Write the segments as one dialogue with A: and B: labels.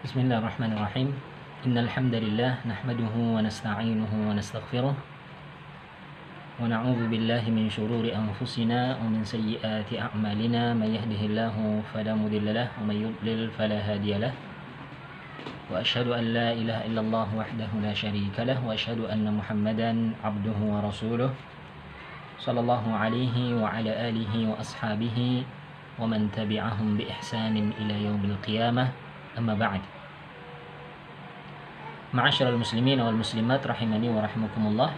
A: Bismillahirrahmanirrahim. Innal hamdalillah nahmaduhu wa nasta'inuhu wa nastaghfiruh wa na'udzu billahi min shururi anfusina wa min sayyiati a'malina may yahdihillahu fala mudilla lahu wa may yudlil fala hadiya lahu wa asyhadu an la ilaha illallah wahdahu la syarika lahu wa asyhadu anna Muhammadan 'abduhu wa rasuluh sallallahu alaihi wa ala alihi wa ashabihi wa man tabi'ahum bi ihsanin ila yaumil qiyamah. Amma ba'd. Ma'asyiral muslimin wal muslimat rahimani wa rahimakumullah.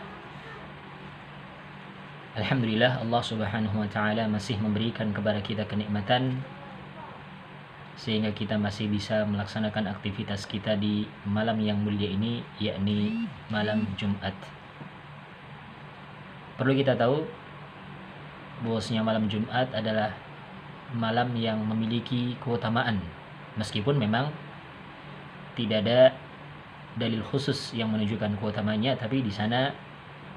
A: Alhamdulillah, Allah Subhanahu wa taala masih memberikan kepada kita kenikmatan sehingga kita masih bisa melaksanakan aktivitas kita di malam yang mulia ini, yakni malam Jumat. Perlu kita tahu bahwasanya malam Jumat adalah malam yang memiliki keutamaan, meskipun memang tidak ada dalil khusus yang menunjukkan keutamaannya, tapi di sana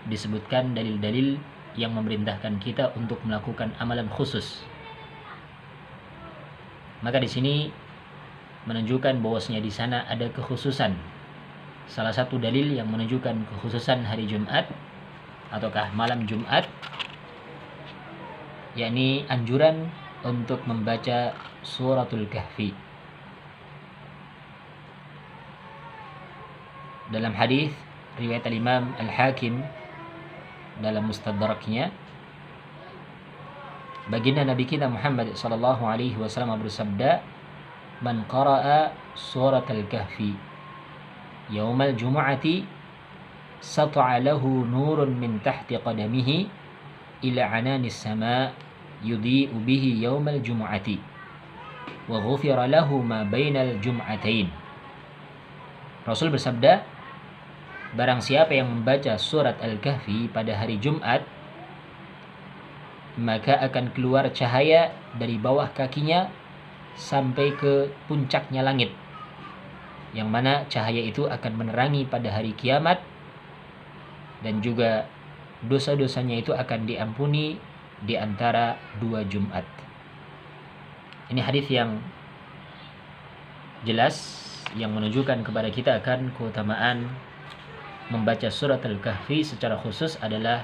A: disebutkan dalil-dalil yang memerintahkan kita untuk melakukan amalan khusus. Maka di sini menunjukkan bahwasanya di sana ada kekhususan. Salah satu dalil yang menunjukkan kekhususan hari Jumat ataukah malam Jumat, yakni anjuran untuk membaca suratul Kahfi. Dalam hadis riwayat Imam Al-Hakim dalam Mustadraknya, baginda Nabi kita Muhammad sallallahu alaihi wasallam bersabda, "Man qara'a suratal Kahfi yaumal jumu'ati sat'a lahu nurun min tahti qadamihi ila ananis sama' yudhi'u bihi yaumal jumu'ati wa ghufira lahu ma bainal jum'atain." Rasul bersabda, barang siapa yang membaca surat Al-Kahfi pada hari Jumat, maka akan keluar cahaya dari bawah kakinya sampai ke puncaknya langit, yang mana cahaya itu akan menerangi pada hari kiamat, dan juga dosa-dosanya itu akan diampuni di antara dua Jumat. Ini hadis yang jelas yang menunjukkan kepada kita akan keutamaan membaca surat Al-Kahfi secara khusus adalah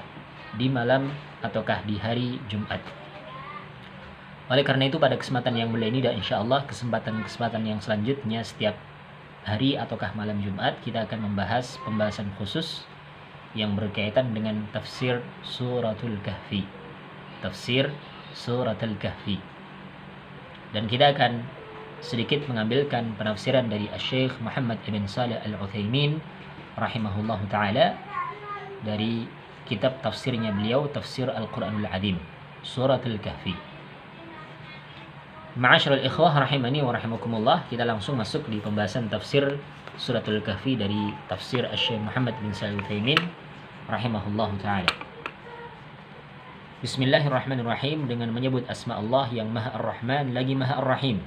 A: di malam ataukah di hari Jumat. Oleh karena itu, pada kesempatan yang mulia ini dan insyaallah kesempatan yang selanjutnya setiap hari ataukah malam Jumat, kita akan membahas pembahasan khusus yang berkaitan dengan tafsir suratul Kahfi. Tafsir suratul Kahfi. Dan kita akan sedikit mengambilkan penafsiran dari Syekh Muhammad ibn Shalih Al-Utsaimin rahimahullahu ta'ala dari kitab tafsirnya beliau, Tafsir Al-Quranul Azim, Suratul Kahfi. Ma'asyiral ikhwah rahimani wa rahimakumullah, kita langsung masuk di pembahasan tafsir Suratul Kahfi dari tafsir Syekh Muhammad bin Shalih Al-Utsaimin rahimahullahu ta'ala. Bismillahirrahmanirrahim, dengan menyebut asma Allah yang Maha Ar-Rahman lagi Maha Ar-Rahim.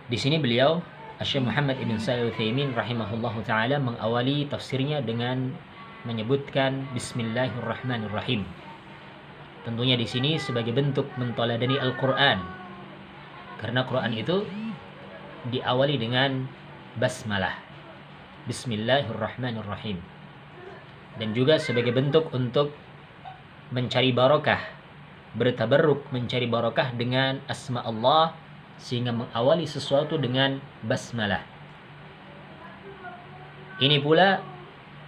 A: Di sini beliau Syekh Muhammad ibn Shalih Al-Utsaimin rahimahullahu taala mengawali tafsirnya dengan menyebutkan Bismillahirrahmanirrahim. Tentunya di sini sebagai bentuk mentoladani Al-Qur'an, karena Quran itu diawali dengan basmalah, Bismillahirrahmanirrahim, dan juga sebagai bentuk untuk mencari barokah, bertabarruk, mencari barokah dengan asma Allah, sehingga mengawali sesuatu dengan basmalah. Ini pula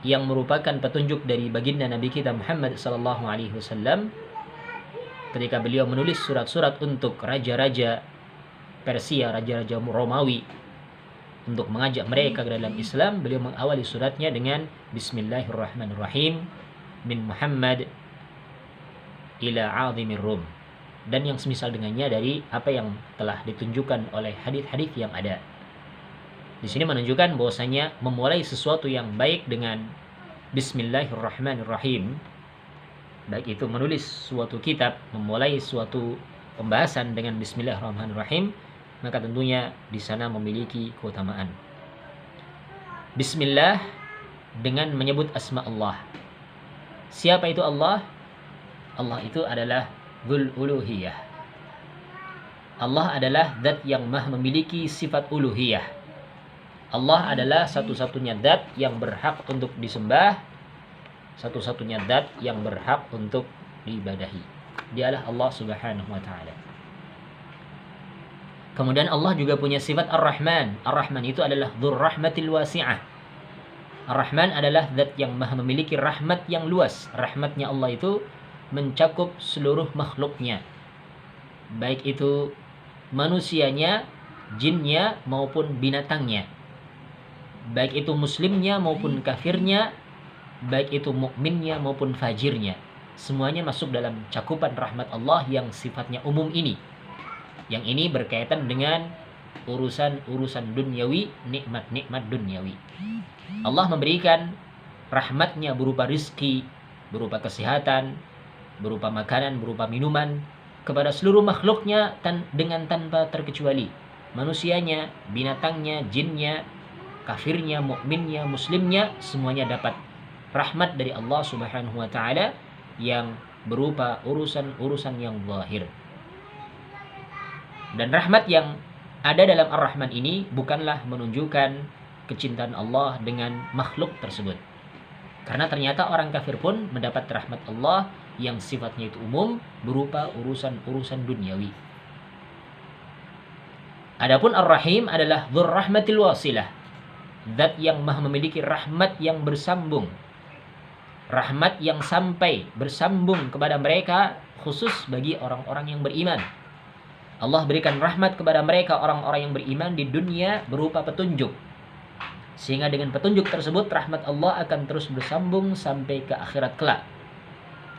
A: yang merupakan petunjuk dari baginda Nabi kita Muhammad sallallahu alaihi wasallam ketika beliau menulis surat-surat untuk raja-raja Persia, raja-raja Romawi, untuk mengajak mereka ke dalam Islam. Beliau mengawali suratnya dengan Bismillahirrahmanirrahim, min Muhammad ila 'azimir Rum, dan yang semisal dengannya dari apa yang telah ditunjukkan oleh hadis-hadis yang ada. Di sini menunjukkan bahwasanya memulai sesuatu yang baik dengan Bismillahirrahmanirrahim, baik itu menulis suatu kitab, memulai suatu pembahasan dengan Bismillahirrahmanirrahim, maka tentunya di sana memiliki keutamaan. Bismillah dengan menyebut asma Allah. Siapa itu Allah? Allah itu adalah Dzul Uluhiyah. Allah adalah zat yang maha memiliki sifat uluhiyah. Allah adalah satu-satunya zat yang berhak untuk disembah, satu-satunya zat yang berhak untuk diibadahi. Dialah Allah Subhanahu wa taala. Kemudian Allah juga punya sifat Ar-Rahman. Ar-Rahman itu adalah dzur rahmatil wasi'ah. Ar-Rahman adalah zat yang maha memiliki rahmat yang luas. Rahmatnya Allah itu mencakup seluruh makhluknya, baik itu manusianya, jinnya, maupun binatangnya, baik itu muslimnya maupun kafirnya, baik itu mukminnya maupun fajirnya. Semuanya masuk dalam cakupan rahmat Allah yang sifatnya umum ini. Yang ini berkaitan dengan urusan-urusan duniawi, nikmat-nikmat duniawi. Allah memberikan rahmatnya berupa rizki, berupa kesehatan, berupa makanan, berupa minuman kepada seluruh makhluknya dengan tanpa terkecuali. Manusianya, binatangnya, jinnya, kafirnya, mukminnya, muslimnya, semuanya dapat rahmat dari Allah Subhanahu wa taala yang berupa urusan-urusan yang zahir. Dan rahmat yang ada dalam Ar-Rahman ini bukanlah menunjukkan kecintaan Allah dengan makhluk tersebut. Karena ternyata orang kafir pun mendapat rahmat Allah yang sifatnya itu umum berupa urusan-urusan duniawi. Adapun Ar-Rahim adalah dzur rahmatil wasilah. Zat yang maha memiliki rahmat yang bersambung. Rahmat yang sampai bersambung kepada mereka khusus bagi orang-orang yang beriman. Allah berikan rahmat kepada mereka orang-orang yang beriman di dunia berupa petunjuk. Sehingga dengan petunjuk tersebut rahmat Allah akan terus bersambung sampai ke akhirat kelak.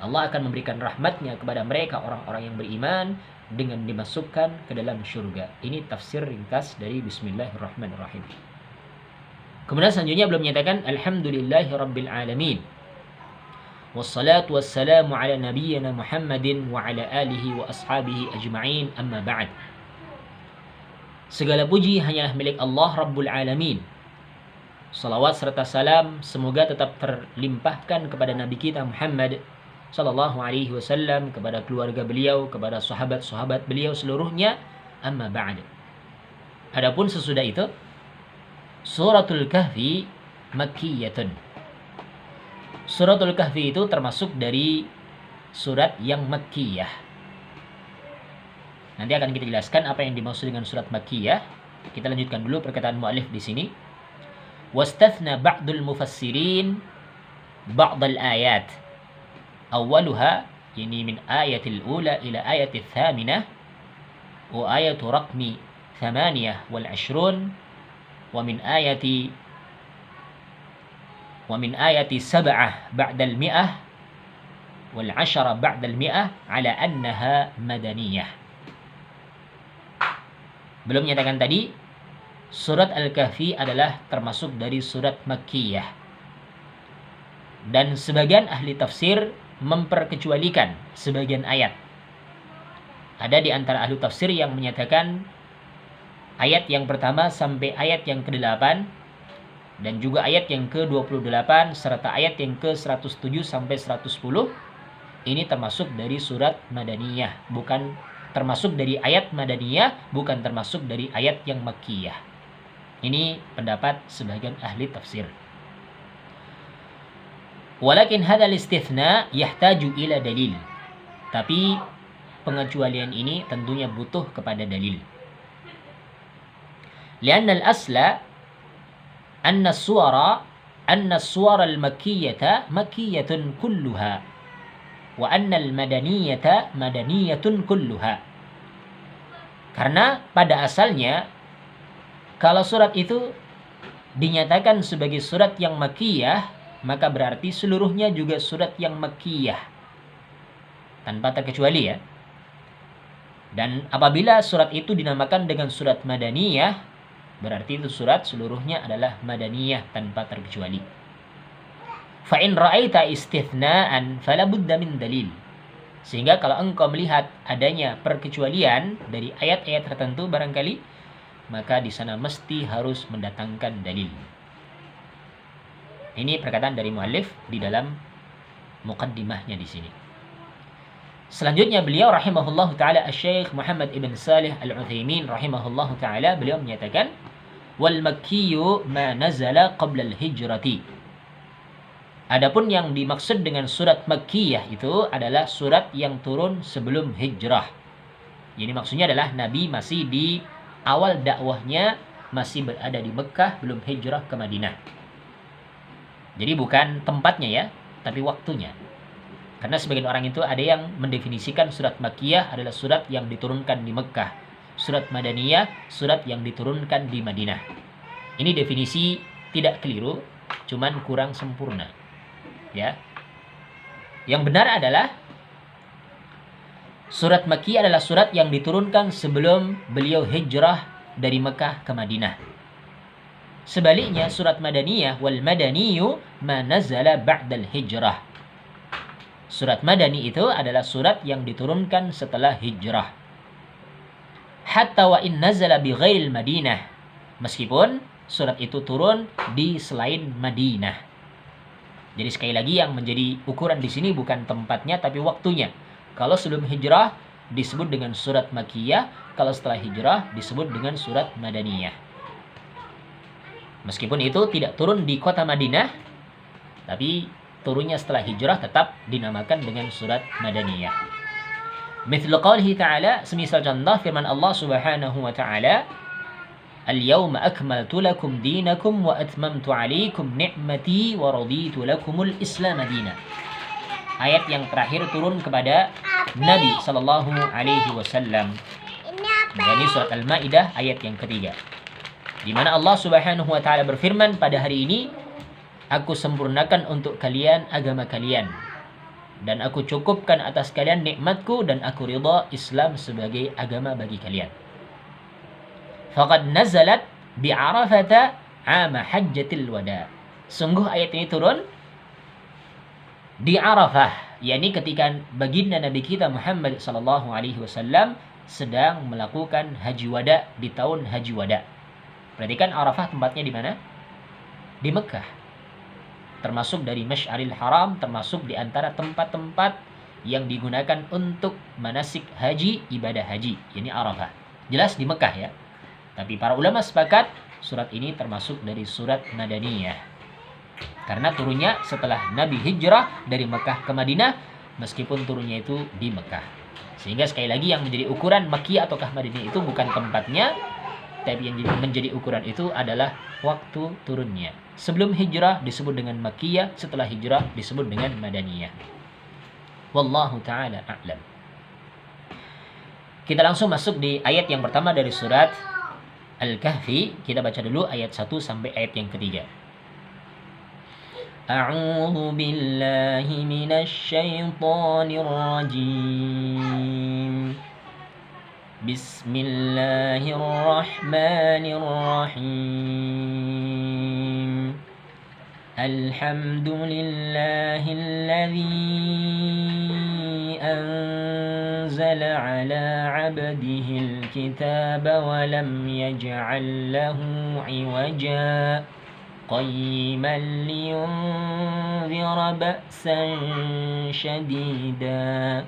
A: Allah akan memberikan rahmatnya kepada mereka orang-orang yang beriman dengan dimasukkan ke dalam syurga. Ini tafsir ringkas dari Bismillahirrahmanirrahim. Kemudian selanjutnya beliau menyatakan Alhamdulillahi Rabbil Alamin. Wassalatu wassalamu ala nabiyyina Muhammadin wa ala alihi wa ashabihi ajma'in, amma ba'd. Segala puji hanyalah milik Allah Rabbul Alamin. Salawat serta salam semoga tetap terlimpahkan kepada Nabi kita Muhammad sallallahu alaihi wasallam, kepada keluarga beliau, kepada sahabat-sahabat beliau seluruhnya, amma ba'd. Adapun sesudah itu, Suratul Kahfi Makkiyatun. Suratul Kahfi itu termasuk dari surat yang Makkiyah. Nanti akan kita jelaskan apa yang dimaksud dengan surat Makkiyah. Kita lanjutkan dulu perkataan mu'allif di sini. Wastathna ba'dul mufassirin ba'dal ayat. Awaluha, yani min ayatil ula ila ayatil thaminah, wa ayatu raqmi 28 wa min ayati 7 ba'dal mi'ah wal 10 ba'dal mi'ah ala annaha madaniyah. Belum menyatakan tadi surat Al-Kahfi adalah termasuk dari surat Makkiyah. Dan sebagian ahli tafsir memperkecualikan sebagian ayat. Ada di antara ahli tafsir yang menyatakan ayat yang pertama sampai ayat yang ke-8 dan juga ayat yang ke-28 serta ayat yang ke-107 sampai 110 ini termasuk dari surat Madaniyah, bukan termasuk dari ayat Madaniyah, bukan termasuk dari ayat yang Makkiyah. Ini pendapat sebagian ahli tafsir. Walakin hadzal istitsna yahtaju ila dalil. Tapi pengecualian ini tentunya butuh kepada dalil. Lianna al-asla anna as-suwara al-makkiyata makkiyatun kulluha wa anna al-madaniyata madaniyatun kulluha. Karena pada asalnya kalau surat itu dinyatakan sebagai surat yang makkiyah, maka berarti seluruhnya juga surat yang makkiyah tanpa terkecuali ya. Dan apabila surat itu dinamakan dengan surat madaniyah, berarti itu surat seluruhnya adalah madaniyah tanpa terkecuali. Fa in ra'aita istithna'an fala budda min dalil. Sehingga kalau engkau melihat adanya perkecualian dari ayat-ayat tertentu barangkali, maka di sana mesti harus mendatangkan dalil. Ini perkataan dari muallif di dalam muqaddimahnya di sini. Selanjutnya beliau rahimahullahu taala Asy-Syaikh Muhammad ibn Salih Al-Utsaimin rahimahullahu taala beliau menyatakan wal makkiyyu ma nazala qabla al-hijrati. Adapun yang dimaksud dengan surat Makkiyah itu adalah surat yang turun sebelum hijrah. Jadi maksudnya adalah Nabi masih di awal dakwahnya, masih berada di Mekah, belum hijrah ke Madinah. Jadi bukan tempatnya ya, tapi waktunya. Karena sebagian orang itu ada yang mendefinisikan surat Makkiyah adalah surat yang diturunkan di Mekah. Surat Madaniyah, surat yang diturunkan di Madinah. Ini definisi tidak keliru, cuman kurang sempurna. Ya. Yang benar adalah surat Makkiyah adalah surat yang diturunkan sebelum beliau hijrah dari Mekah ke Madinah. Sebaliknya surat Madaniyah wal madaniyu ma nazala ba'dal hijrah. Surat Madani itu adalah surat yang diturunkan setelah hijrah. Hatta wa in nazala bi ghairil Madinah. Meskipun surat itu turun di selain Madinah. Jadi sekali lagi yang menjadi ukuran di sini bukan tempatnya tapi waktunya. Kalau sebelum hijrah disebut dengan surat Makkiyah, kalau setelah hijrah disebut dengan surat Madaniyah. Meskipun itu tidak turun di kota Madinah, tapi turunnya setelah hijrah tetap dinamakan dengan surat Madaniyah. Mithlu qawlihi ta'ala, semisal contoh firman Allah Subhanahu wa ta'ala, Al-yawma akmaltu lakum dinakum wa atmamtu alaikum ni'mati wa raditu lakumul Islam dina. Ayat yang terakhir turun kepada Nabi sallallahu alaihi wasallam. Dari surat Al-Maidah ayat yang ketiga. Di mana Allah Subhanahu wa taala berfirman, pada hari ini aku sempurnakan untuk kalian agama kalian dan aku cukupkan atas kalian nikmatku dan aku ridha Islam sebagai agama bagi kalian. Faqad nazalat bi Arafata 'ama hajjatil wada. Sungguh ayat ini turun di Arafah, yakni ketika baginda Nabi kita Muhammad sallallahu alaihi wasallam sedang melakukan haji wada di tahun haji wada. Perhatikan Arafah tempatnya di mana? Di Mekah. Termasuk dari Masy'aril Haram, termasuk di antara tempat-tempat yang digunakan untuk manasik haji, ibadah haji, yakni Arafah. Jelas di Mekah ya. Tapi para ulama sepakat surat ini termasuk dari surat Madaniyah. Karena turunnya setelah Nabi hijrah dari Mekah ke Madinah, meskipun turunnya itu di Mekah. Sehingga sekali lagi yang menjadi ukuran Makkiyah ataukah Madaniyah itu bukan tempatnya, tapi yang menjadi ukuran itu adalah waktu turunnya. Sebelum hijrah disebut dengan Makkiyah, setelah hijrah disebut dengan Madaniyah. Wallahu ta'ala a'lam. Kita langsung masuk di ayat yang pertama dari surat Al-Kahfi. Kita baca dulu ayat 1 sampai ayat yang ketiga. A'udzu billahi minasy syaithanir rajim. Bismillahirrahmanirrahim. Alhamdulillahilladzi anzala ala 'abdihil kitaba wa lam yaj'al lahu 'iwaja qayyiman liyunzira ba'san shadida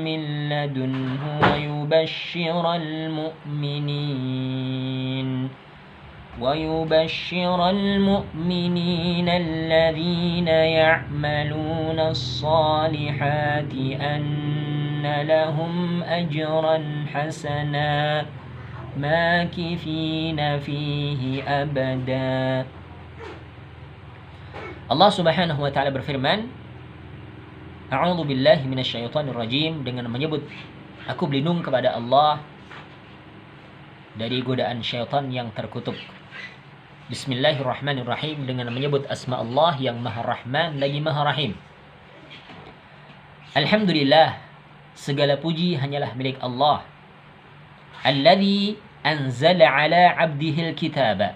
A: min ladunhu wa yubashshiral mu'minina alladhina ya'maluna as-salihati anna lahum ajran hasana makithina fihi abada. Allah Subhanahu wa taala berfirman, A'udzu billahi minasyaitonir rajim, dengan menyebut aku berlindung kepada Allah dari godaan syaitan yang terkutuk. Bismillahirrahmanirrahim, dengan menyebut asma Allah yang Maha Rahman lagi Maha Rahim. Alhamdulillah, segala puji hanyalah milik Allah. Alladzi anzala ala 'abdihil kitaba.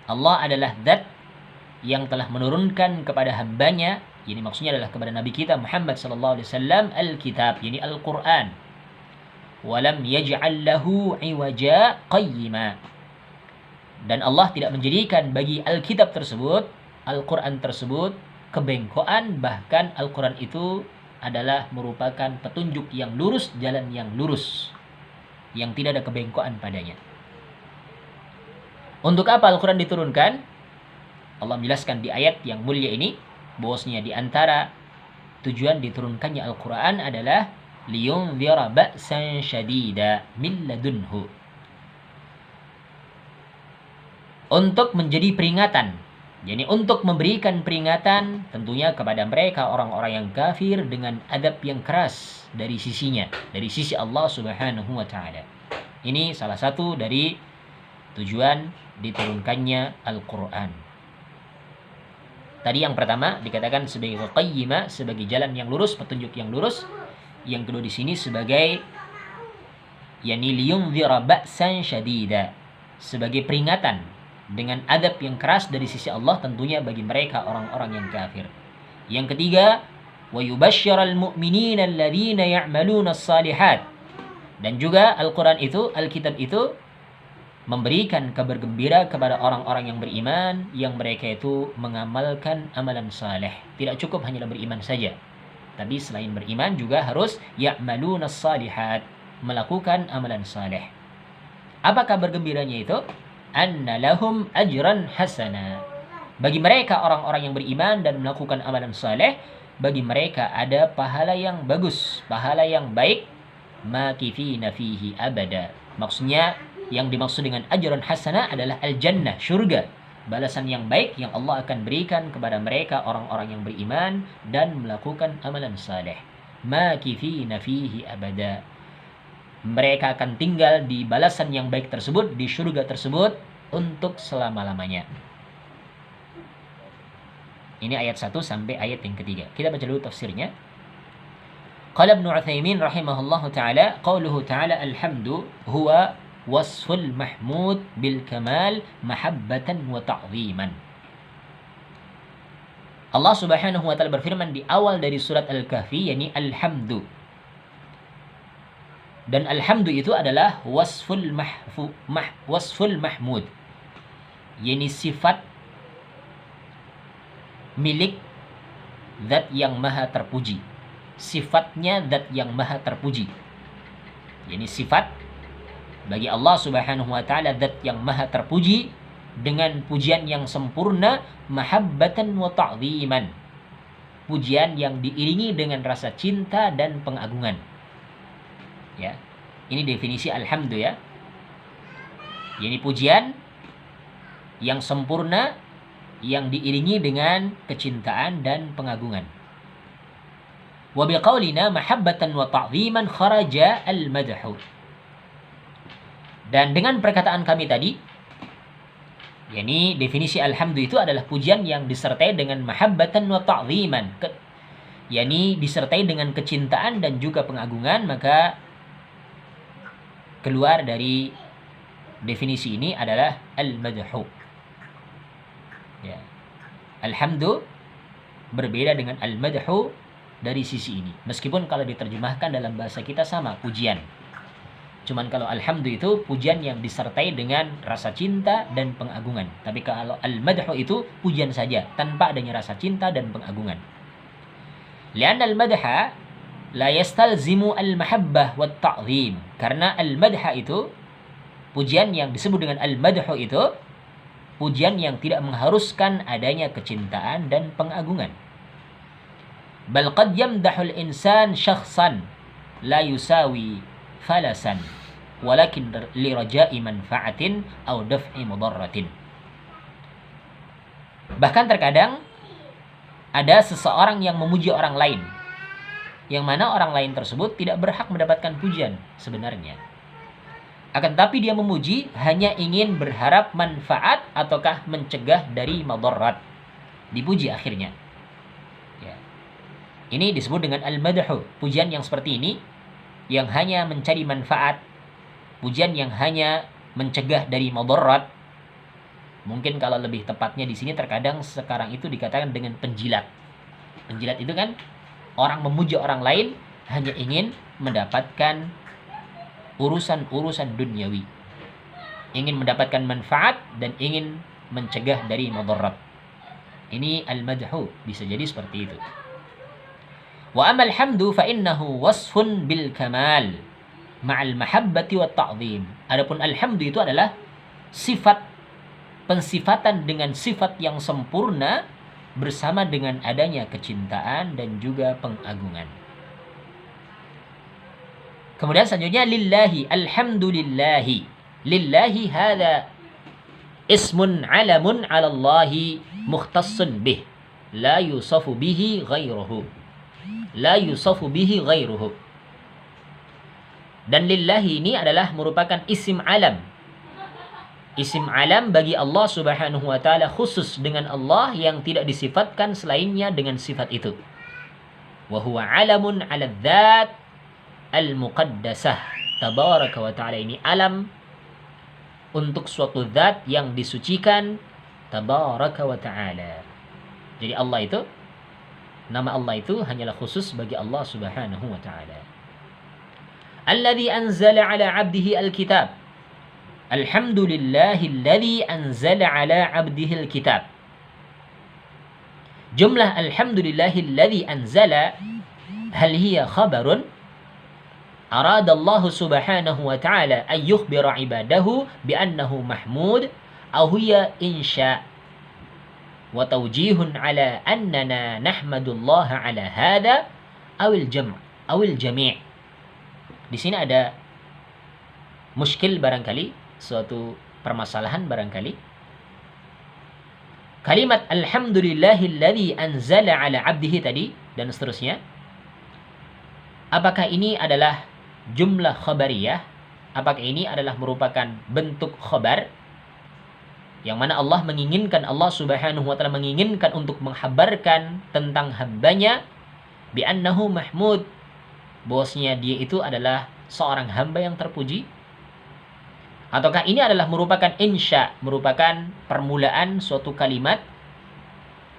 A: Allah adalah zat yang telah menurunkan kepada hambanya, ini maksudnya adalah kepada Nabi kita Muhammad sallallahu alaihi wasallam, al-kitab, ini Al-Qur'an. Walam yaj'al lahu 'iwaja qayyima. Dan Allah tidak menjadikan bagi Alkitab tersebut Al-Quran tersebut kebengkokan, bahkan Al-Quran itu adalah merupakan petunjuk yang lurus, jalan yang lurus, yang tidak ada kebengkokan padanya. Untuk apa Al-Quran diturunkan? Allah menjelaskan di ayat yang mulia ini, bahwasanya di antara tujuan diturunkannya Al-Quran adalah liyunzira ba'san syadida min ladunhu, untuk menjadi peringatan. Jadi untuk memberikan peringatan tentunya kepada mereka orang-orang yang kafir dengan adab yang keras dari sisinya, dari sisi Allah Subhanahu wa taala. Ini salah satu dari tujuan diturunkannya Al-Qur'an. Tadi yang pertama dikatakan sebagai qayyimah, sebagai jalan yang lurus, petunjuk yang lurus. Yang kedua di sini sebagai yani liyunzira ba'san syadida, sebagai peringatan dengan adab yang keras dari sisi Allah tentunya bagi mereka orang-orang yang kafir. Yang ketiga, wa yubashsyiral mu'minina alladzina ya'malunas shalihat. Dan juga Al-Qur'an itu, Alkitab itu memberikan kabar gembira kepada orang-orang yang beriman, yang mereka itu mengamalkan amalan saleh. Tidak cukup hanya beriman saja, tapi selain beriman juga harus ya'malunas shalihat, melakukan amalan saleh. Apa kabar gembiranya itu? Anna lahum ajran hasana. Bagi mereka orang-orang yang beriman dan melakukan amalan saleh, bagi mereka ada pahala yang bagus, pahala yang baik, makifina fihi abada. Maksudnya yang dimaksud dengan ajran hasana adalah al-jannah, syurga, balasan yang baik yang Allah akan berikan kepada mereka orang-orang yang beriman dan melakukan amalan saleh. Makifina fihi abada. Mereka akan tinggal di balasan yang baik tersebut, di surga tersebut untuk selama-lamanya. Ini ayat 1 sampai ayat yang ketiga. Kita baca dulu tafsirnya. Qala Ibnu Utsaimin rahimahullahu taala, qauluhu taala alhamdu huwa wasful mahmud bil kamal mahabbatan wa ta'ziman. Allah Subhanahu wa taala berfirman di awal dari surat Al-Kahfi, yakni alhamdu. Dan alhamdu itu adalah wasful mahmud, yakni sifat milik zat yang maha terpuji. Sifatnya zat yang maha terpuji, yakni sifat bagi Allah Subhanahu wa taala zat yang maha terpuji dengan pujian yang sempurna, mahabbatan wa ta'ziman, pujian yang diiringi dengan rasa cinta dan pengagungan. Ya, ini definisi alhamdu ya. Ini pujian yang sempurna yang diiringi dengan kecintaan dan pengagungan. Wa biqaulina mahabbatan wa ta'ziman kharaja al-madhu. Dan dengan perkataan kami tadi, yakni definisi alhamdu itu adalah pujian yang disertai dengan mahabbatan wa ta'ziman, yakni disertai dengan kecintaan dan juga pengagungan, maka keluar dari definisi ini adalah al-madhu. Ya. Alhamdu berbeda dengan al-madhu dari sisi ini. Meskipun kalau diterjemahkan dalam bahasa kita sama, pujian. Cuman kalau alhamdu itu pujian yang disertai dengan rasa cinta dan pengagungan. Tapi kalau al-madhu itu pujian saja tanpa adanya rasa cinta dan pengagungan. Li'anna al-madha la yastalzimu al-mahabbah wa ta'zim. Karena al-madha itu, pujian yang disebut dengan al-madhu itu, pujian yang tidak mengharuskan adanya kecintaan dan pengagungan. Bal qad yamdahu al-insan syakhsan la yusawi falasan walakin li raja'i manfa'atin aw daf'i mudarratin. Bahkan terkadang ada seseorang yang memuji orang lain, yang mana orang lain tersebut tidak berhak mendapatkan pujian sebenarnya. Akan tetapi dia memuji hanya ingin berharap manfaat ataukah mencegah dari madarat. Dipuji akhirnya. Ya. Ini disebut dengan al-madhu. Pujian yang seperti ini, yang hanya mencari manfaat, pujian yang hanya mencegah dari madarat. Mungkin kalau lebih tepatnya di sini terkadang sekarang itu dikatakan dengan penjilat. Penjilat itu kan orang memuji orang lain hanya ingin mendapatkan urusan-urusan duniawi, ingin mendapatkan manfaat dan ingin mencegah dari madarat. Ini al-madhu, bisa jadi seperti itu. Wa amal hamdu fa innahu wasfun bil kamal ma'al mahabbati wa ta'zim. Adapun alhamdu itu adalah sifat, pensifatan dengan sifat yang sempurna bersama dengan adanya kecintaan dan juga pengagungan. Kemudian selanjutnya lillahi, alhamdulillahi. Lillahi hadza ismun alamun 'ala Allahi mukhtassun bih. La yusafu bihi ghairuhu. La yusafu bihi ghairuhu. Dan lillahi ini adalah merupakan isim alam. Isim alam bagi Allah Subhanahu wa taala, khusus dengan Allah yang tidak disifatkan selainnya dengan sifat itu. Wa huwa alamun 'ala dzat al-muqaddasah tabaraka wa taala. Ini alam untuk suatu zat yang disucikan tabaraka wa taala. Jadi Allah itu, nama Allah itu hanyalah khusus bagi Allah Subhanahu wa taala. Alladzi anzala 'ala 'abdihi al-kitab. Alhamdulillahilladzi anzala 'ala 'abdihi al-kitab. Jumlah alhamdulillahilladzi anzala, hal hiya khabarun arada Allah Subhanahu wa ta'ala an yukhbira 'ibadahu bi annahu mahmud, aw hiya insya wa tawjihun 'ala annana nahmadullaha 'ala hadha aw al-jam' Di sini ada muskil barangkali, suatu permasalahan barangkali. Kalimat alhamdulillahilladzi anzala 'ala 'abdihi tadi dan seterusnya, apakah ini adalah jumlah khabariyah? Apakah ini adalah merupakan bentuk khabar yang mana Allah menginginkan, Allah Subhanahu wa taala menginginkan untuk menghabarkan tentang hambanya bi annahu mahmud, bahwasanya dia itu adalah seorang hamba yang terpuji? Ataukah ini adalah merupakan insya, merupakan permulaan suatu kalimat,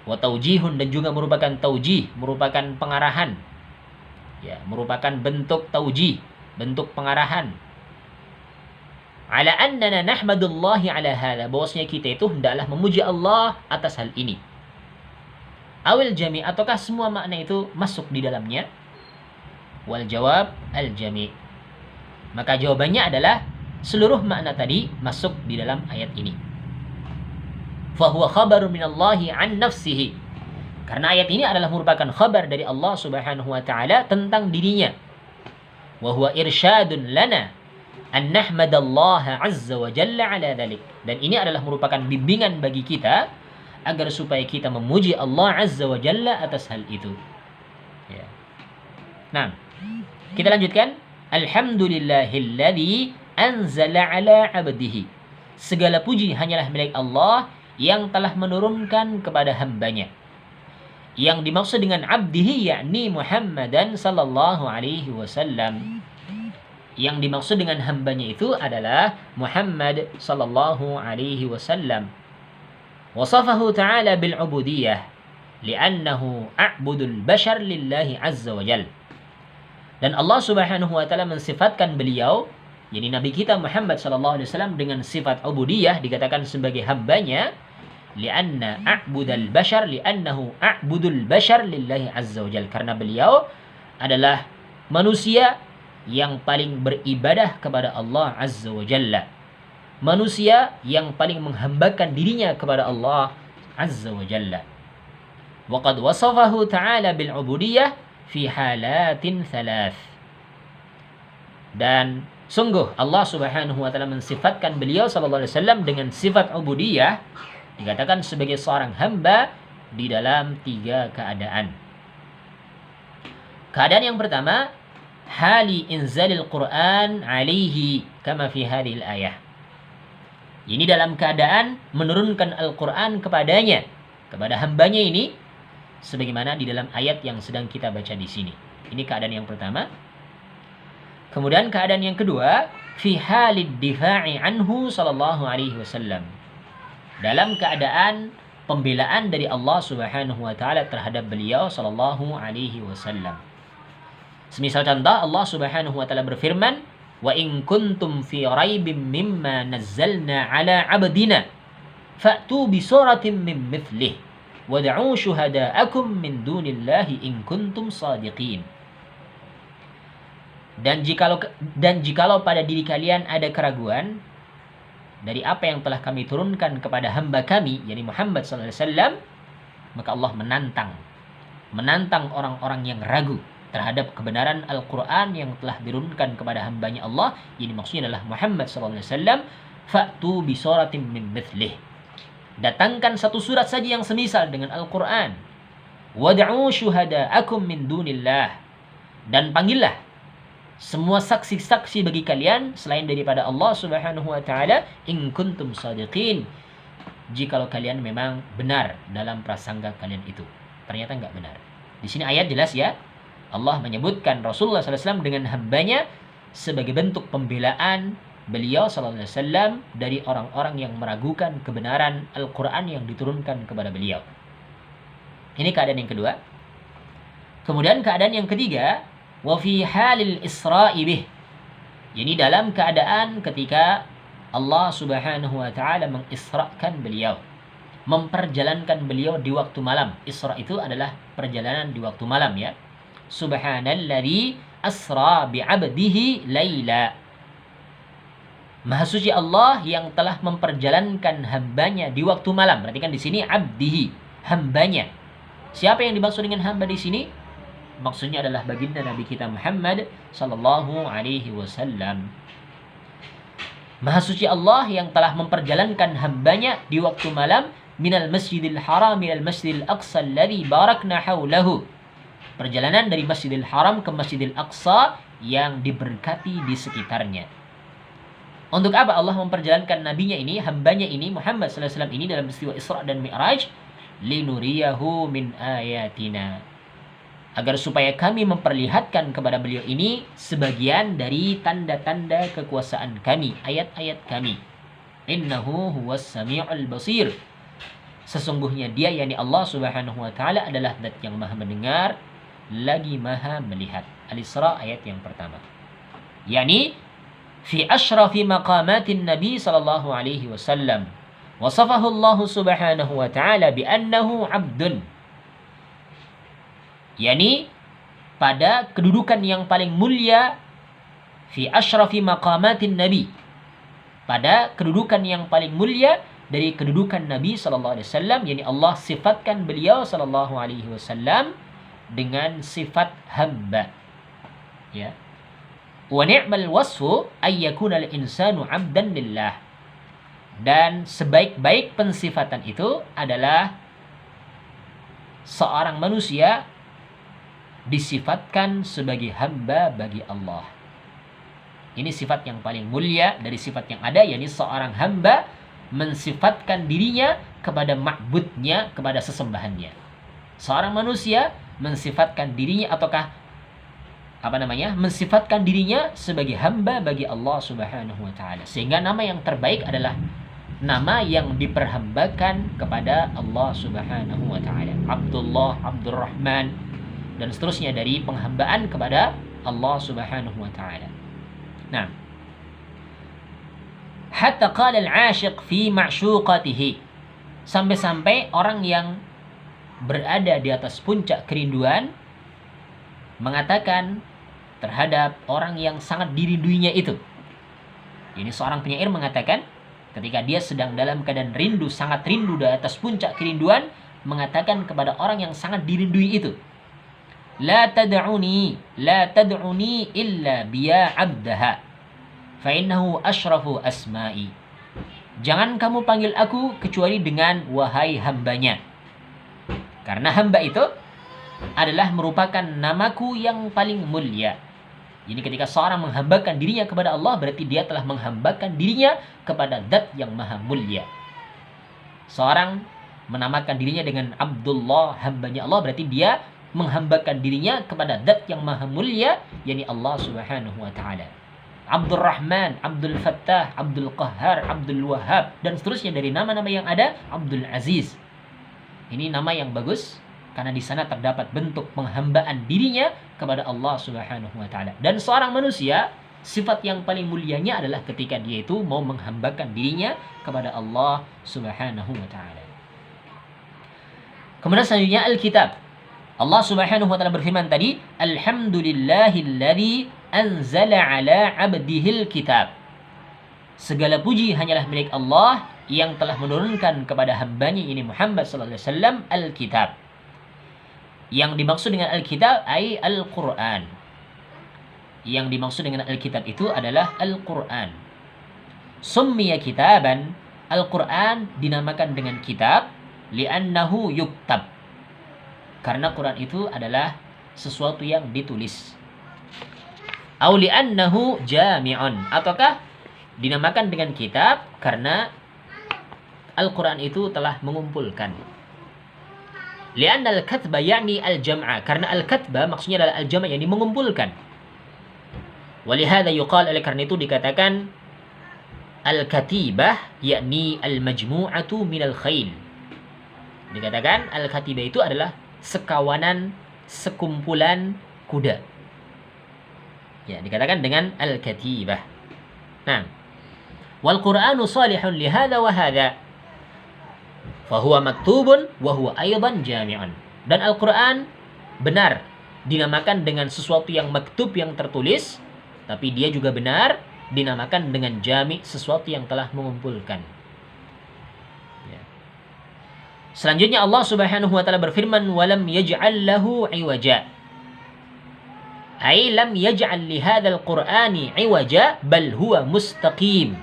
A: wa taujihun, dan juga merupakan taujih, merupakan pengarahan, ya, merupakan bentuk taujih, bentuk pengarahan. Ala annana nahmadullahi ala hadha, bahwasanya kita itu hendaklah memuji Allah atas hal ini. Awil jami', ataukah semua makna itu masuk di dalamnya? Wal jawab al jami'. Maka jawabannya adalah seluruh makna tadi masuk di dalam ayat ini. Fahuwa khabarun minallahi an nafsihi. Karena ayat ini adalah merupakan khabar dari Allah Subhanahu wa taala tentang dirinya. Wa huwa irsyadun lana an nahmadallaha azza wa jalla ala dzalik. Dan ini adalah merupakan bimbingan bagi kita agar supaya kita memuji Allah azza wa jalla atas hal itu. Ya. Nah, kita lanjutkan. Alhamdulillahilladzi anzala 'ala 'abdihi. Segala puji hanyalah milik Allah yang telah menurunkan kepada hambanya. Yang dimaksud dengan 'abdihi yakni Muhammadan sallallahu alaihi wasallam. Yang dimaksud dengan hambanya itu adalah Muhammad sallallahu alaihi wasallam. Wasafahu ta'ala bil 'ubudiyyah li'annahu a'budul bashar lillahi azza wa jalla. Dan Allah Subhanahu wa taala mensifatkan beliau, yakni Nabi kita Muhammad sallallahu alaihi wasallam, dengan sifat ubudiyah, dikatakan sebagai hambanya, li'anna a'budal bashar li'annahu a'budul bashar lillahi azza wajal, karena beliau adalah manusia yang paling beribadah kepada Allah azza wajalla, manusia yang paling menghambakan dirinya kepada Allah azza wajalla. Wa qad wasafahu ta'ala bil ubudiyah fi halatin thalath. Dan sungguh Allah Subhanahu wa taala mensifatkan beliau sallallahu alaihi wasallam dengan sifat ubudiyah, dikatakan sebagai seorang hamba di dalam 3 keadaan. Keadaan yang pertama, hali inzalil Quran alaihi kama fi hadhil ayah. Ini dalam keadaan menurunkan Al-Quran kepadanya, kepada hambanya ini, sebagaimana di dalam ayat yang sedang kita baca di sini. Ini keadaan yang pertama. Kemudian keadaan yang kedua, fi halid difa'i anhu sallallahu alaihi wasallam. Dalam keadaan pembelaan dari Allah Subhanahu wa taala terhadap beliau sallallahu alaihi wasallam. Semisal contoh, Allah Subhanahu wa taala berfirman, "Wa in kuntum fi raibim mimma nazzalna ala 'abdina fa'tu bi suratin min mithlih wad'u syuhada'akum min dunillahi in kuntum shadiqin. Dan jikalau pada diri kalian ada keraguan dari apa yang telah kami turunkan kepada hamba kami, yakni Muhammad sallallahu alaihi wasallam, maka Allah menantang orang-orang yang ragu terhadap kebenaran Al-Quran yang telah dirunkan kepada hambanya Allah. Ini maksudnya adalah Muhammad sallallahu alaihi wasallam. Fa'tu bi suratin min mithlih. Datangkan satu surat saja yang semisal dengan Al-Quran. Wad'u syuhada'akum min dunillah. Dan panggillah semua saksi-saksi bagi kalian selain daripada Allah Subhanahu wa taala, in kuntum shadiqin. Jikalau kalian memang benar dalam prasangka kalian itu. Ternyata enggak benar. Di sini ayat jelas ya. Allah menyebutkan Rasulullah SAW dengan hambanya sebagai bentuk pembelaan beliau SAW dari orang-orang yang meragukan kebenaran Al-Quran yang diturunkan kepada beliau. Ini keadaan yang kedua. Kemudian keadaan yang ketiga, wa fi halil isra'i bih. Ini dalam keadaan ketika Allah Subhanahu wa taala mengisrakan beliau, memperjalankan beliau di waktu malam. Isra itu adalah perjalanan di waktu malam ya. Subhanalladzi asra bi'abdihi laila. Maha suci Allah yang telah memperjalankan hambanya di waktu malam. Perhatikan di sini abdihi, hambanya. Siapa yang dimaksud dengan hamba di sini? Maksudnya adalah baginda Nabi kita Muhammad sallallahu alaihi wasallam. Maha suci Allah yang telah memperjalankan hambanya di waktu malam minal masjidil haram minal masjidil aqsa alladhi barakna haulahu. Perjalanan dari Masjidil Haram ke Masjidil Aqsa yang diberkati di sekitarnya. Untuk apa Allah memperjalankan nabinya ini, hambanya ini, Muhammad sallallahu alaihi wasallam ini dalam peristiwa Isra dan Mi'raj? Linuriyahu min ayatina. Agar supaya kami memperlihatkan kepada beliau ini sebagian dari tanda-tanda kekuasaan kami, ayat-ayat kami. Innahu huwas sami'ul basir. Sesungguhnya dia, yakni Allah Subhanahu wa taala, adalah zat yang maha mendengar lagi maha melihat. Al-Isra ayat yang pertama. Yani fi asyrafi maqamatin Nabi sallallahu alaihi wasallam wasafahu Allah Subhanahu wa taala bi annahu 'abdun. Yani pada kedudukan yang paling mulia, fi asyrafi maqamatin Nabi, pada kedudukan yang paling mulia dari kedudukan Nabi sallallahu alaihi wasallam, yani Allah sifatkan beliau sallallahu alaihi wasallam dengan sifat hamba. Ya. Wa ni'mal wasfu ay yakuna al-insanu 'abdan lillah. Dan sebaik-baik pensifatan itu adalah seorang manusia disifatkan sebagai hamba bagi Allah. Ini sifat yang paling mulia dari sifat yang ada, yakni seorang hamba mensifatkan dirinya kepada ma'budnya, kepada sesembahannya. Seorang manusia mensifatkan dirinya mensifatkan dirinya sebagai hamba bagi Allah Subhanahu wa taala. Sehingga nama yang terbaik adalah nama yang diperhambakan kepada Allah Subhanahu wa taala. Abdullah, Abdurrahman, dan seterusnya dari penghambaan kepada Allah Subhanahu wa taala. Nah, hatta qala al-'ashiq fi ma'syuqatihi. Sampai-sampai orang yang berada di atas puncak kerinduan mengatakan terhadap orang yang sangat dirinduinya itu. Ini seorang penyair mengatakan ketika dia sedang dalam keadaan rindu, sangat rindu di atas puncak kerinduan, mengatakan kepada orang yang sangat dirindui itu, La tad'uni illa biya 'abdaha fa innahu asyrafu asma'i. Jangan kamu panggil aku kecuali dengan wahai hambanya. Karena hamba itu adalah merupakan namaku yang paling mulia. Jadi ketika seorang menghambakan dirinya kepada Allah, berarti dia telah menghambakan dirinya kepada zat yang maha mulia. Seorang menamakan dirinya dengan Abdullah, hambanya Allah, berarti dia menghambakan dirinya kepada zat yang maha mulia, yakni Allah Subhanahu wa taala. Abdurrahman, Abdul Fattah, Abdul Qahhar, Abdul Wahhab, dan seterusnya dari nama-nama yang ada, Abdul Aziz. Ini nama yang bagus karena di sana terdapat bentuk penghambaan dirinya kepada Allah Subhanahu wa taala. Dan seorang manusia, sifat yang paling mulianya adalah ketika dia itu mau menghambakan dirinya kepada Allah Subhanahu wa taala. Kemudian selanjutnya Alkitab. Allah Subhanahu wa taala berfirman tadi, Alhamdulillahilladzi anzala ala 'abdihil kitab. Segala puji hanyalah milik Allah yang telah menurunkan kepada hambanya ini Muhammad sallallahu alaihi wasallam Alkitab. Yang dimaksud dengan Alkitab ai Al-Qur'an. Yang dimaksud dengan Alkitab itu adalah Al-Qur'an. Summiya kitaban, Al-Qur'an dinamakan dengan kitab li'annahu yuktab. Karena Quran itu adalah sesuatu yang ditulis. Au li'annahu jami'un, ataukah dinamakan dengan kitab karena Al-Quran itu telah mengumpulkan. Li'anna al-katba ya'ni al-jam'a, karena al-katba maksudnya adalah al-jam'a, yang mengumpulkan. Walihada yuqal, oleh karena itu dikatakan al-katibah yakni al-majmu'atu minal khail. Dikatakan al-katibah itu adalah sekawanan, sekumpulan kuda. Ya, dikatakan dengan al-katibah. Nah, wal Qur'anu salihun li hadza wa hadza. Fa huwa maktubun wa huwa aidan jami'un. Dan Al-Qur'an benar dinamakan dengan sesuatu yang maktub, yang tertulis, tapi dia juga benar dinamakan dengan jami', sesuatu yang telah mengumpulkan. Selanjutnya Allah Subhanahu wa taala berfirman, "Walam yaj'al lahu 'iwaja." Ai lam yaj'al li hadzal Qur'ani 'iwaja bal huwa mustaqim.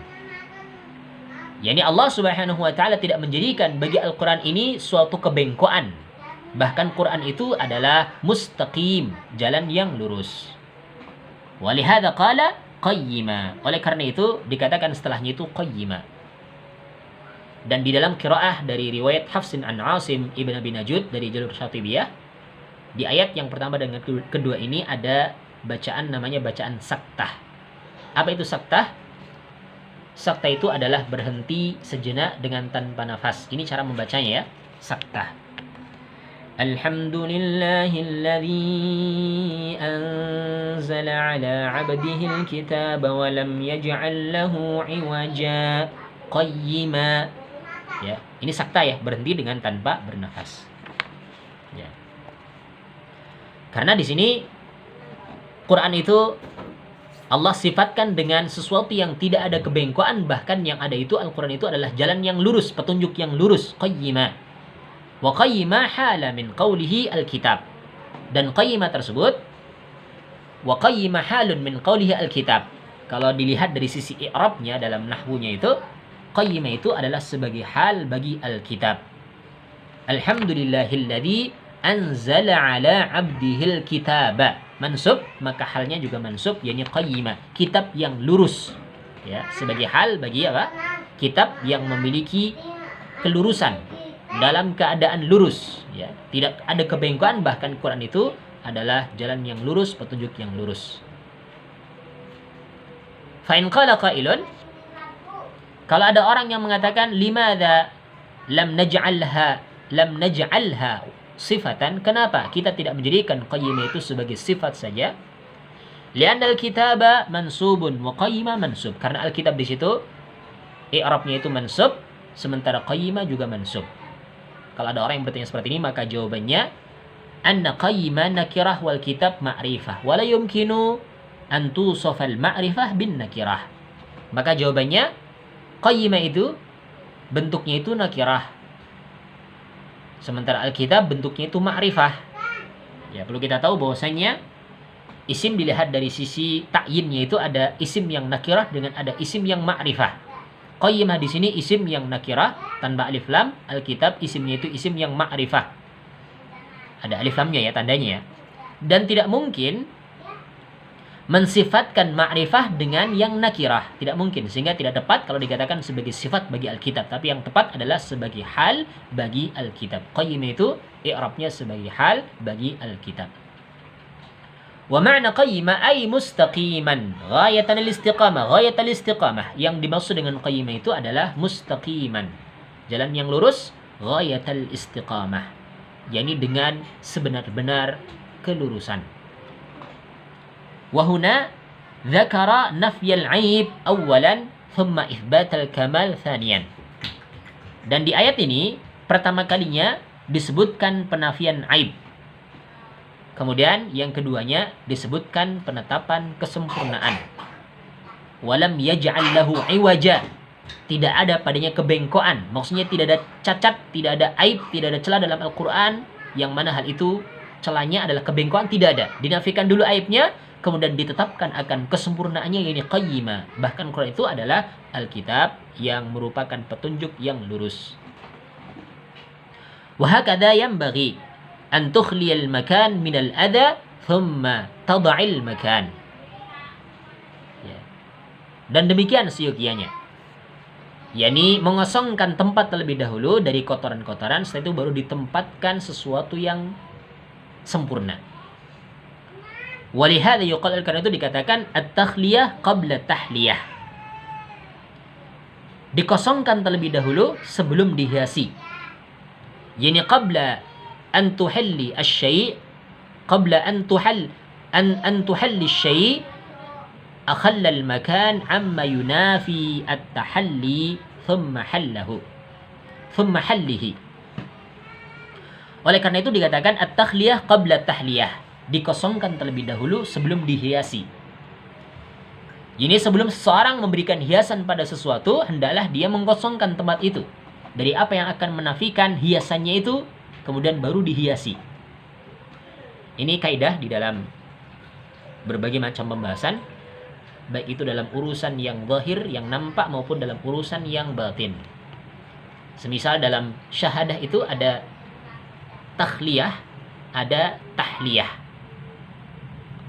A: Yani Allah Subhanahu wa taala tidak menjadikan bagi Al-Qur'an ini suatu kebengkokan. Bahkan Qur'an itu adalah mustaqim, jalan yang lurus. Walihada qala qayyima. Oleh karena itu dikatakan setelahnya itu qayyima. Dan di dalam qiraah dari riwayat Hafsin an Asim Ibn Abi Najud dari jalur Syatibiyah, di ayat yang pertama dan kedua ini ada bacaan namanya bacaan saktah. Apa itu saktah? Saktah itu adalah berhenti sejenak dengan tanpa nafas. Ini cara membacanya ya, saktah. Alhamdulillahilladzi anzala ala 'abdihil kitaba wa lam yaj'al lahu 'iwaja qayyima. Ya, ini sakta ya, berhenti dengan tanpa bernafas. Ya. Karena di sini Quran itu Allah sifatkan dengan sesuatu yang tidak ada kebengkokan, bahkan yang ada itu Al-Quran itu adalah jalan yang lurus, petunjuk yang lurus, qayyima. Wa qayyima hala min qawlihi al-kitab. Dan qayyima tersebut, wa qayyima halun min qawlihi al-kitab. Kalau dilihat dari sisi i'rabnya dalam nahwunya itu, qayyima itu adalah sebagai hal bagi al-kitab. Alhamdulillahilladzi anzala ala 'abdihil kitaba. Mansub, maka halnya juga mansub, yakni qayyima, kitab yang lurus. Ya, sebagai hal bagi apa? Kitab yang memiliki kelurusan, dalam keadaan lurus, ya. Tidak ada kebengkokan, bahkan Quran itu adalah jalan yang lurus, petunjuk yang lurus. Fa in qala qailun, kalau ada orang yang mengatakan limadza lam naj'alha sifatan, kenapa kita tidak menjadikan qayyimah itu sebagai sifat saja? Li'anna al-kitaba mansubun wa qayyimah mansub. Karena al-kitab di situ i'rabnya itu mansub, sementara qayyimah juga mansub. Kalau ada orang yang bertanya seperti ini, maka jawabannya anna qayyimah nakirah wal kitab ma'rifah wa la yumkinu an tusafa al-ma'rifah bin nakirah. Maka jawabannya qayyimah itu bentuknya itu nakirah, sementara Alkitab bentuknya itu ma'rifah. Ya, perlu kita tahu bahwasanya isim dilihat dari sisi ta'yinnya itu ada isim yang nakirah dengan ada isim yang ma'rifah. Qayyimah di sini isim yang nakirah tanpa alif lam, Alkitab isimnya itu isim yang ma'rifah. Ada alif lamnya ya, tandanya ya. Dan tidak mungkin mensifatkan ma'rifah dengan yang nakirah, tidak mungkin, sehingga tidak tepat kalau dikatakan sebagai sifat bagi Alkitab, tapi yang tepat adalah sebagai hal bagi Alkitab. Qayyim itu i'rabnya sebagai hal bagi Alkitab. Wa ma'na qayyima ay mustaqiman ghayatan al-istiqamah. Ghayatul istiqamah, yang dimaksud dengan qayyimah itu adalah mustaqiman, jalan yang lurus, ghayatul istiqamah, yakni dengan sebenar-benar kelurusan. Wahuna dzakara nafyal aib awalan thumma itsbatal kamal thaniyan. Dan di ayat ini pertama kalinya disebutkan penafian aib. Kemudian yang keduanya disebutkan penetapan kesempurnaan. Walam yaj'al lahu iwaja. Tidak ada padanya kebengkokan. Maksudnya tidak ada cacat, tidak ada aib, tidak ada celah dalam Al-Qur'an yang mana hal itu celahnya adalah kebengkokan, tidak ada. Dinafikan dulu aibnya, kemudian ditetapkan akan kesempurnaannya, yakni qayyima. Bahkan Quran itu adalah Alkitab yang merupakan petunjuk yang lurus. Wa hakadha yanbaghi an tukhliyal makan minal adha thumma tada'il makan. Ya. Dan demikian seyogianya, yakni mengosongkan tempat terlebih dahulu dari kotoran-kotoran, setelah itu baru ditempatkan sesuatu yang sempurna. Walihada yuqal, karena itu dikatakan at-takhliyah qabla tahliyah. Dikosongkan terlebih dahulu sebelum dihiasi. Yani qabla an tuhalli asy-syai', qabla an tuhalli asy-syai' akhalla al-makan amma yunafi at-tahalli thumma hallihi. Oleh karena itu dikatakan at-takhliyah qabla tahliyah, dikosongkan terlebih dahulu sebelum dihiasi. Ini sebelum seseorang memberikan hiasan pada sesuatu, hendaklah dia mengkosongkan tempat itu dari apa yang akan menafikan hiasannya itu, kemudian baru dihiasi. Ini kaidah di dalam berbagai macam pembahasan, baik itu dalam urusan yang zahir, yang nampak, maupun dalam urusan yang batin. Semisal dalam syahadah itu ada takhliyah, ada tahliyah.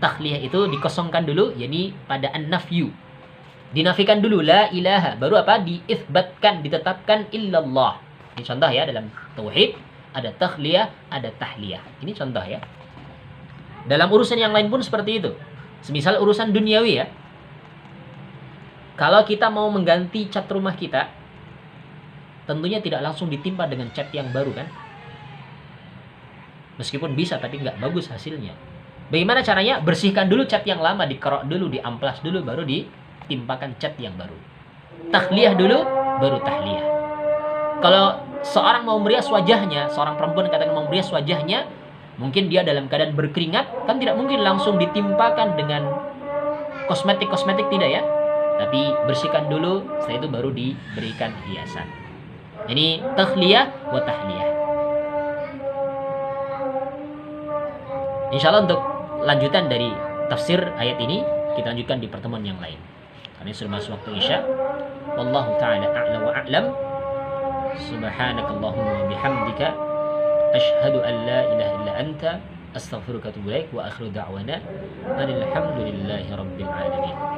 A: Takhliyah itu dikosongkan dulu, yakni pada an-nafyu. Dinafikan dulu la ilaha, baru apa? Diitsbatkan, ditetapkan illallah. Ini contoh ya, dalam tauhid ada takhliyah, ada tahliyah. Ini contoh ya. Dalam urusan yang lain pun seperti itu. Semisal urusan duniawi ya. Kalau kita mau mengganti cat rumah kita, tentunya tidak langsung ditimpa dengan cat yang baru kan? Meskipun bisa, tapi nggak bagus hasilnya. Bagaimana caranya? Bersihkan dulu cat yang lama, dikerok dulu, diamplas dulu, baru ditimpakan cat yang baru. Takhliyah dulu, baru tahliyah. Kalau seorang mau merias wajahnya, seorang perempuan katakan mau merias wajahnya, mungkin dia dalam keadaan berkeringat, kan tidak mungkin langsung ditimpakan dengan kosmetik-kosmetik, tidak ya. Tapi bersihkan dulu, setelah itu baru diberikan hiasan. Ini takhliyah wa tahliyah. Insyaallah untuk lanjutan dari tafsir ayat ini kita lanjutkan di pertemuan yang lain. Karena sudah masuk waktu Isya. Wallahu taala a'la wa a'lam. Subhanakallahumma wa bihamdika asyhadu an la ilaha illa anta astaghfiruka wa atubu ilaik wa akhiru da'wana alhamdulillahi rabbil alamin.